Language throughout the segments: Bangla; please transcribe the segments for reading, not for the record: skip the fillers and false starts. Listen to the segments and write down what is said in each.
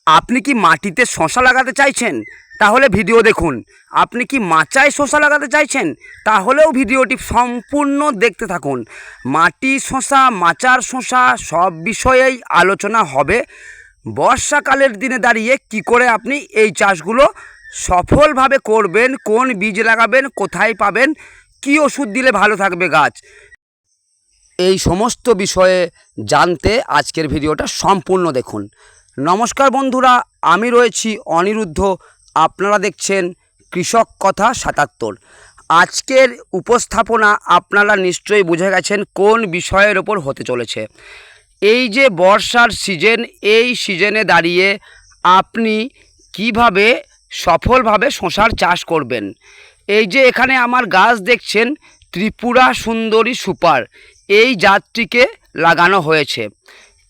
আপনি কি মাটিতে শশা লাগাতে চাইছেন? তাহলে ভিডিও দেখুন। আপনি কি মাচায় শশা লাগাতে চাইছেন? তাহলেও ভিডিওটি সম্পূর্ণ দেখতে থাকুন। মাটি শশা, মাচার শশা সব বিষয়েই আলোচনা হবে। বর্ষাকালের দিনে দাঁড়িয়ে কি করে আপনি এই চাষগুলো সফলভাবে করবেন, কোন বীজ লাগাবেন, কোথায় পাবেন, কী ওষুধ দিলে ভালো থাকবে গাছ, এই সমস্ত বিষয়ে জানতে আজকের ভিডিওটা সম্পূর্ণ দেখুন। নমস্কার বন্ধুরা, আমি রয়েছি অনিরুদ্ধ। আপনারা দেখছেন কৃষক কথা ৭৭। আজকের উপস্থাপনা আপনারা নিশ্চয়ই বুঝে গেছেন কোন বিষয়ের ওপর হতে চলেছে। এই যে বর্ষার সিজন, এই সিজনে দাঁড়িয়ে আপনি কিভাবে সফলভাবে শশার চাষ করবেন। এই যে এখানে আমার গাছ দেখছেন, ত্রিপুরা সুন্দরী সুপার, এই জাতটিকে লাগানো হয়েছে।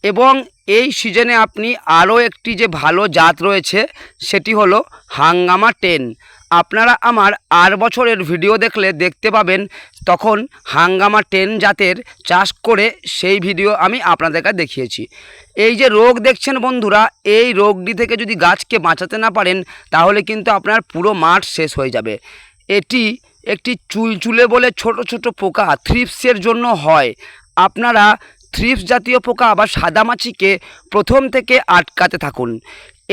এবং এই সিজনে আপনি আরও একটি যে ভালো জাত রয়েছে সেটি হলো হাঙ্গামা 10। আপনারা আমার 8 বছরের ভিডিও দেখলে দেখতে পাবেন, তখন হাঙ্গামা 10 জাতের চাষ করে সেই ভিডিও আমি আপনাদেরকে দেখিয়েছি। এই যে রোগ দেখছেন বন্ধুরা, এই রোগটি থেকে যদি গাছকে বাঁচাতে না পারেন তাহলে কিন্তু আপনার পুরো মাঠ শেষ হয়ে যাবে। এটি একটি চুলচুলে বলে ছোট ছোট পোকা থ্রিপসের জন্য হয়। আপনারা থ্রিপস জাতীয় পোকা বা সাদামাছিকে প্রথম থেকে আটকাতে থাকুন।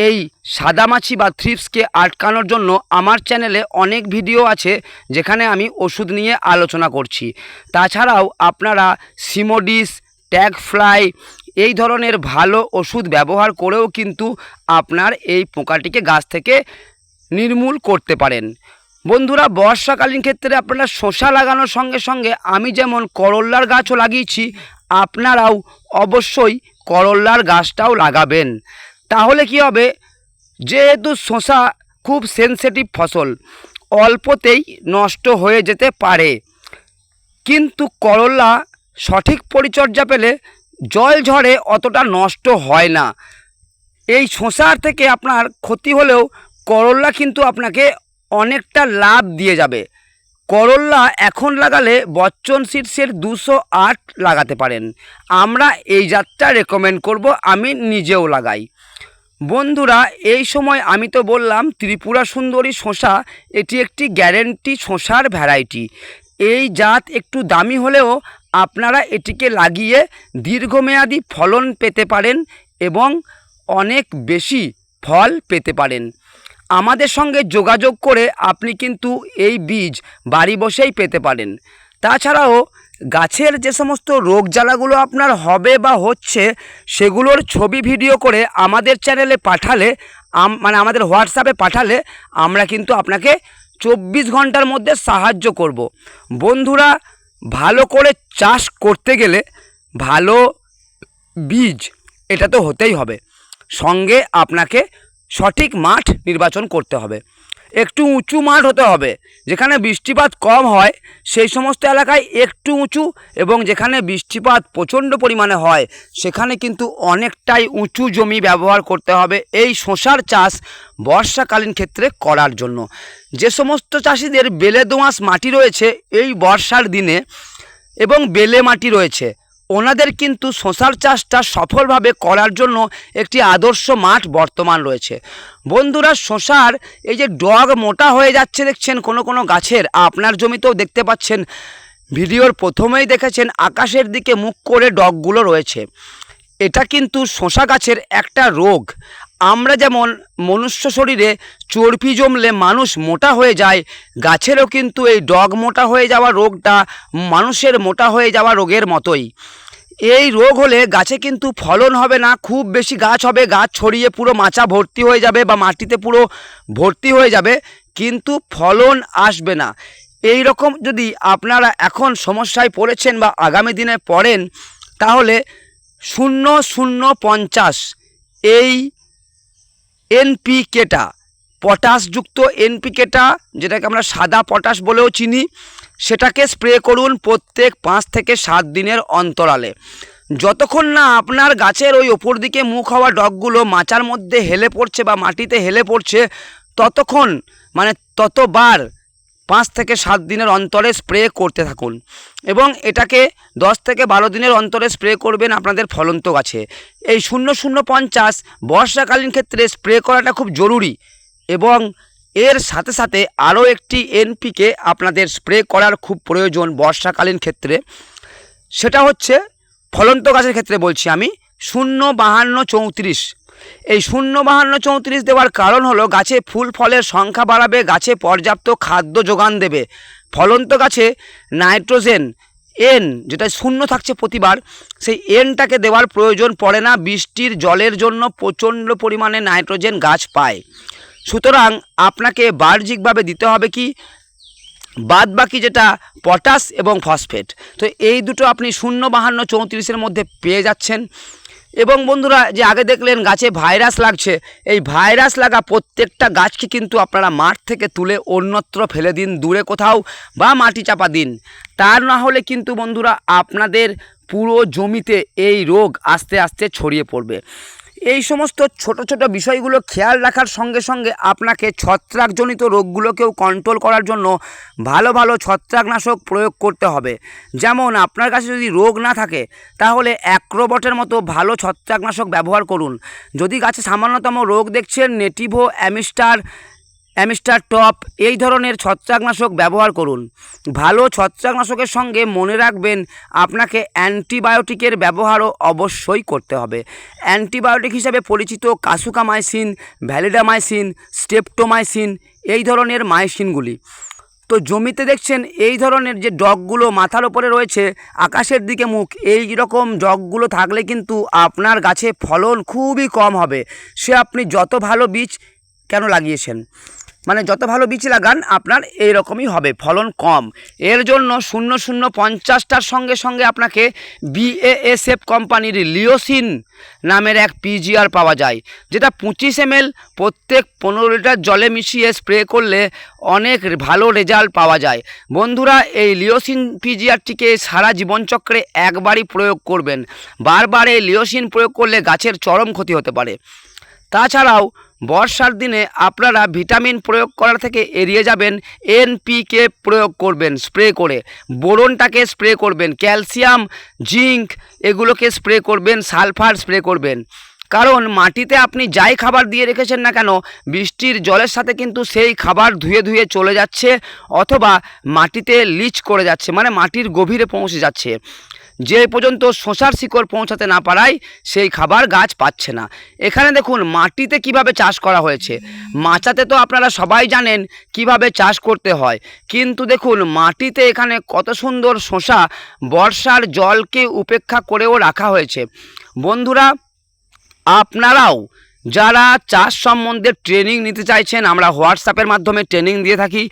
এই সাদামাছি বা থ্রিপসকে আটকানোর জন্য আমার চ্যানেলে অনেক ভিডিও আছে যেখানে আমি ওষুধ নিয়ে আলোচনা করছি। তাছাড়াও আপনারা সিমোডিস, ট্যাগ ফ্লাই এই ধরনের ভালো ওষুধ ব্যবহার করেও কিন্তু আপনার এই পোকাটিকে গাছ থেকে নির্মূল করতে পারেন। বন্ধুরা, বর্ষাকালীন ক্ষেত্রে আপনারা শশা লাগানোর সঙ্গে সঙ্গে আমি যেমন করল্লার গাছও লাগিয়েছি, আপনারাও অবশ্যই করল্লার গাছটাও লাগাবেন। তাহলে কি হবে, যেহেতু শশা খুব সেনসিটিভ ফসল, অল্পতেই নষ্ট হয়ে যেতে পারে, কিন্তু করল্লা সঠিক পরিচর্যা পেলে জল ঝড়ে অতটা নষ্ট হয় না। এই শশার থেকে আপনার ক্ষতি হলেও করল্লা কিন্তু আপনাকে অনেকটা লাভ দিয়ে যাবে। করল্লা এখন লাগালে বচ্চন সিডসের 208 লাগাতে পারেন। আমরা এই জাতটা রেকমেন্ড করব, আমি নিজেও লাগাই। বন্ধুরা, এই সময় আমি তো বললাম ত্রিপুরা সুন্দরী শশা, এটি একটি গ্যারেন্টি শশার ভ্যারাইটি। এই জাত একটু দামি হলেও আপনারা এটিকে লাগিয়ে দীর্ঘমেয়াদী ফলন পেতে পারেন এবং অনেক বেশি ফল পেতে পারেন। আমাদের সঙ্গে যোগাযোগ করে আপনি কিন্তু এই বীজ বাড়ি বসেই পেতে পারেন। তাছাড়াও গাছের যে সমস্ত রোগ জ্বালাগুলো আপনার হবে বা হচ্ছে সেগুলোর ছবি ভিডিও করে আমাদের চ্যানেলে পাঠালে, মানে আমাদের হোয়াটসঅ্যাপে পাঠালে আমরা কিন্তু আপনাকে 24 ঘন্টার মধ্যে সাহায্য করব। বন্ধুরা, ভালো করে চাষ করতে গেলে ভালো বীজ এটা তো হতেই হবে, সঙ্গে আপনাকে সঠিক মাঠ নির্বাচন করতে হবে। একটু উঁচু মাঠ হতে হবে, যেখানে বৃষ্টিপাত কম হয় সেই সমস্ত এলাকায় একটু উঁচু, এবং যেখানে বৃষ্টিপাত প্রচণ্ড পরিমাণে হয় সেখানে কিন্তু অনেকটাই উঁচু জমি ব্যবহার করতে হবে এই শশার চাষ বর্ষাকালীন ক্ষেত্রে করার জন্য। যে সমস্ত চাষিদের বেলে দোআঁশ মাটি রয়েছে এই বর্ষার দিনে এবং বেলে মাটি রয়েছে, ওনাদের কিন্তু শশার চাষটা সফলভাবে করার জন্য একটি আদর্শ মাঠ বর্তমান রয়েছে। বন্ধুরা, শশার এই যে ডগ মোটা হয়ে যাচ্ছে দেখছেন কোনো কোনো গাছের, আপনার জমিতেও দেখতে পাচ্ছেন, ভিডিওর প্রথমেই দেখেছেন আকাশের দিকে মুখ করে ডগগুলো রয়েছে। এটা কিন্তু শশা গাছের একটা রোগ। আমরা যেমন মনুষ্য শরীরে চর্বি জমলে মানুষ মোটা হয়ে যায়, গাছেরও কিন্তু এই ডগ মোটা হয়ে যাওয়া রোগটা মানুষের মোটা হয়ে যাওয়া রোগের মতোই। এই রোগ হলে গাছে কিন্তু ফলন হবে না, খুব বেশি গাছ হবে, গাছ ছড়িয়ে পুরো মাচা ভর্তি হয়ে যাবে বা মাটিতে পুরো ভর্তি হয়ে যাবে, কিন্তু ফলন আসবে না। এই রকম যদি আপনারা এখন সমস্যায় পড়েছেন বা আগামী দিনে পড়েন, তাহলে 0050 এই এনপিকেটা, পটাশযুক্ত এনপিকেটা, যেটাকে আমরা সাদা পটাশ বলেও চিনি, সেটাকে স্প্রে করুন প্রত্যেক 5 থেকে 7 দিনের অন্তরালে। যতক্ষণ না আপনার গাছের ওই ওপর দিকে মুখ হওয়া ডগগুলো মাচার মধ্যে হেলে পড়ছে বা মাটিতে হেলে পড়ছে, ততক্ষণ মানে ততবার 5 থেকে 7 দিনের অন্তরে স্প্রে করতে থাকুন এবং এটাকে 10 থেকে 12 দিনের অন্তরে স্প্রে করবেন আপনাদের ফলন্ত গাছে। এই 0050 বর্ষাকালীন ক্ষেত্রে স্প্রে করাটা খুব জরুরি এবং এর সাথে সাথে আরও একটি এনপিকে আপনাদের স্প্রে করার খুব প্রয়োজন বর্ষাকালীন ক্ষেত্রে। সেটা হচ্ছে ফলন্ত গাছের ক্ষেত্রে বলছি আমি 05234। এই 05234 দেওয়ার কারণ হলো গাছে ফুল ফলের সংখ্যা বাড়াবে, গাছে পর্যাপ্ত খাদ্য যোগান দেবে। ফলন্ত গাছে নাইট্রোজেন এন যেটা 0 থাকছে প্রতিবার, সেই এনটাকে দেওয়ার প্রয়োজন পড়ে না। বৃষ্টির জলের জন্য প্রচণ্ড পরিমাণে নাইট্রোজেন গাছ পায়। সুতরাং আপনাকে বাহ্যিকভাবে দিতে হবে কি বাদবাকি যেটা পটাশ এবং ফসফেট। তো এই দুটো আপনি 05234-এর মধ্যে পেয়ে যাচ্ছেন। এবং বন্ধুরা, যে আগে দেখলেন গাছে ভাইরাস লাগছে, এই ভাইরাস লাগা প্রত্যেকটা গাছকে কিন্তু আপনারা মাঠ থেকে তুলে অন্যত্র ফেলে দিন, দূরে কোথাও, বা মাটি চাপা দিন। তা না হলে কিন্তু বন্ধুরা আপনাদের পুরো জমিতে এই রোগ আস্তে আস্তে ছড়িয়ে পড়বে। এই সমস্ত ছোট ছোট বিষয়গুলো খেয়াল রাখার সঙ্গে সঙ্গে আপনাকে ছত্রাকজনিত রোগগুলোকেও কন্ট্রোল করার জন্য ভালো ভালো ছত্রাকনাশক প্রয়োগ করতে হবে। যেমন আপনার কাছে যদি রোগ না থাকে তাহলে অ্যাক্রোবটের মতো ভালো ছত্রাকনাশক ব্যবহার করুন। যদি গাছে সামান্যতম রোগ দেখছেন নেটিভো, অ্যামিস্টার টপ এই ধরনের ছত্রাকনাশক ব্যবহার করুন। ভালো ছত্রাকনাশকের সঙ্গে মনে রাখবেন আপনাকে অ্যান্টিবায়োটিকের ব্যবহারও অবশ্যই করতে হবে। অ্যান্টিবায়োটিক হিসেবে পরিচিত কাসুকামাইসিন, ভ্যালিডামাইসিন, স্টেপটোমাইসিন এই ধরনের মাইসিনগুলি। তো জমিতে দেখছেন এই ধরনের যে ডগগুলো মাথার ওপরে রয়েছে, আকাশের দিকে মুখ, এই রকম ডগগুলো থাকলে কিন্তু আপনার গাছে ফলন খুবই কম হবে। সে আপনি যত ভালো বীজ কেন লাগিয়েছেন, মানে যত ভালো বীজ লাগান আপনার এই রকমই হবে, ফলন কম। এর জন্য 0050টার সঙ্গে সঙ্গে আপনাকে BASF কোম্পানির লিওসিন নামের এক পিজিআর পাওয়া যায়, যেটা 25 ml প্রত্যেক 15 লিটার জলে মিশিয়ে স্প্রে করলে অনেক ভালো রেজাল্ট পাওয়া যায়। বন্ধুরা, এই লিওসিন পিজিআরটিকে সারা জীবনচক্রে একবারই প্রয়োগ করবেন। বারবার এই লিওসিন প্রয়োগ করলে গাছের চরম ক্ষতি হতে পারে। তাছাড়াও বর্ষার দিনে আপনারা ভিটামিন প্রয়োগ করার থেকে এড়িয়ে যাবেন, NPK প্রয়োগ করবেন স্প্রে করে, বোরনটাকে স্প্রে করবেন, ক্যালসিয়াম, জিঙ্ক এগুলোকে স্প্রে করবেন, সালফার স্প্রে করবেন। কারণ মাটিতে আপনি যাই খাবার দিয়ে রেখেছেন না কেন, বৃষ্টির জলের সাথে কিন্তু সেই খাবার ধুয়ে ধুয়ে চলে যাচ্ছে অথবা মাটিতে লিচ করে যাচ্ছে, মানে মাটির গভীরে পৌঁছে যাচ্ছে। যে পর্যন্ত শশার শিকড় পৌঁছাতে না পারায় সেই খাবার গাছ পাচ্ছে না। এখানে দেখুন মাটিতে কিভাবে চাষ করা হয়েছে। মাচাতে তো আপনারা সবাই জানেন কিভাবে চাষ করতে হয়, কিন্তু দেখুন মাটিতে এখানে কত সুন্দর শশা বর্ষার জলকে উপেক্ষা করেও রাখা হয়েছে। বন্ধুরা, আপনারাও যারা চাষ সম্বন্ধে ট্রেনিং নিতে চাইছেন, আমরা হোয়াটসঅ্যাপের মাধ্যমে ট্রেনিং দিয়ে থাকি।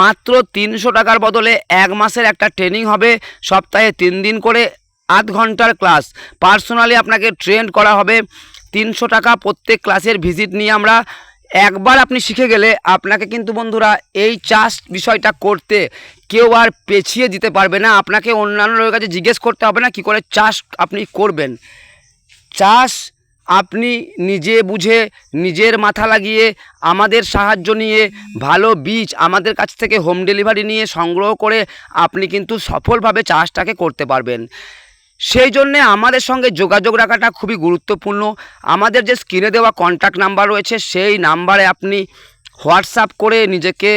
মাত্র 300 টাকার বদলে 1 মাসের একটা ট্রেনিং হবে, সপ্তাহে 3 দিন করে 8 ঘন্টার ক্লাস। পার্সোনালি আপনাকে ট্রেন করা হবে। 300 টাকা প্রত্যেক ক্লাসের ভিজিট নিয়ে আমরা। একবার আপনি শিখে গেলে আপনাকে কিন্তু বন্ধুরা এই চাষ বিষয়টা করতে কেউ আর পেছিয়ে দিতে পারবে না। আপনাকে অন্যান্যদের কাছে জিজ্ঞেস করতে হবে না কী করে চাষ আপনি করবেন। চাষ আপনি নিজে বুঝে নিজের মাথা লাগিয়ে আমাদের সাহায্য নিয়ে ভালো বীজ আমাদের কাছ থেকে হোম ডেলিভারি নিয়ে সংগ্রহ করে আপনি কিন্তু সফলভাবে চাষটাকে করতে পারবেন। সেই জন্যে আমাদের সঙ্গে যোগাযোগ রাখাটা খুবই গুরুত্বপূর্ণ। আমাদের যে স্ক্রিনে দেওয়া কন্ট্যাক্ট নাম্বার রয়েছে সেই নাম্বারে আপনি হোয়াটসঅ্যাপ করে নিজেকে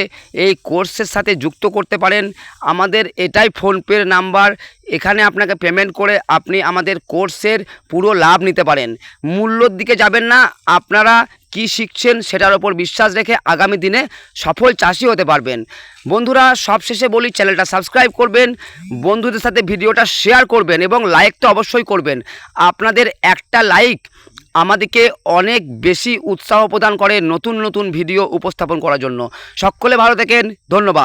এই কোর্সের সাথে যুক্ত করতে পারেন। আমাদের এটাই ফোনপের নাম্বার, এখানে আপনাকে পেমেন্ট করে আপনি আমাদের কোর্সের পুরো লাভ নিতে পারেন। মূল্যর দিকে যাবেন না, আপনারা কি শিখছেন সেটার ওপর বিশ্বাস রেখে আগামী দিনে সফল চাষি হতে পারবেন। বন্ধুরা, সবশেষে বলি চ্যানেলটা সাবস্ক্রাইব করবেন, বন্ধুদের সাথে ভিডিওটা শেয়ার করবেন এবং লাইকটা অবশ্যই করবেন। আপনাদের একটা লাইক আমাদেরকে অনেক বেশি উৎসাহ প্রদান করে নতুন নতুন ভিডিও উপস্থাপন করার জন্য। সকলে ভালো থাকেন, ধন্যবাদ।